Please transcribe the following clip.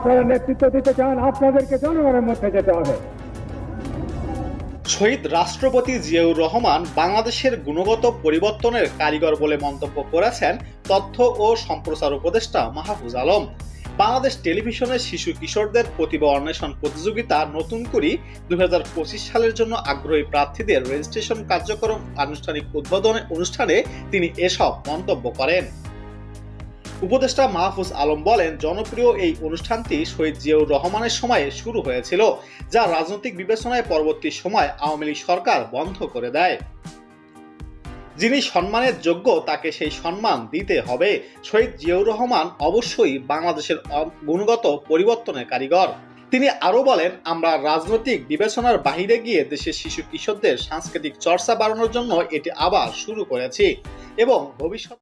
আপনারা নেতৃত্ব দিতে চান, আপনাদেরকে জনগণের মধ্যে যেতে হবে। শহীদ রাষ্ট্রপতি জিয়াউর রহমান বাংলাদেশের গুণগত পরিবর্তনের কারিগর বলে মন্তব্য করেছেন তথ্য ও সম্প্রচার উপদেষ্টা মাহফুজ আলম। বাংলাদেশ টেলিভিশনের শিশু কিশোরদের প্রতিভা অন্বেষণ প্রতিযোগিতা নতুন করে 2025 সালের জন্য আগ্রহী প্রার্থীদের রেজিস্ট্রেশন কার্যক্রম আনুষ্ঠানিক উদ্বোধনের অনুষ্ঠানে তিনি এসব মন্তব্য করেন। উপদেষ্টা মাহফুজ আলম বলেন, জনপ্রিয় এই অনুষ্ঠানটি শহীদ জিয়াউর রহমানের সময়ে শুরু হয়েছিল, যা রাজনৈতিক বিবেচনায় পরবর্তী সময় আওয়ামী লীগ সরকার বন্ধ করে দেয়। যিনি সম্মানের যোগ্য তাকে সেই সম্মান দিতে হবে। শহীদ জিয়াউর রহমান অবশ্যই বাংলাদেশের গুণগত পরিবর্তনের কারিগর। তিনি আরো বলেন, আমরা রাজনৈতিক বিবেচনার বাহিরে গিয়ে দেশের শিশু কিশোরদের সাংস্কৃতিক চর্চা বাড়ানোর জন্য এটি আবার শুরু করেছি এবং ভবিষ্যৎ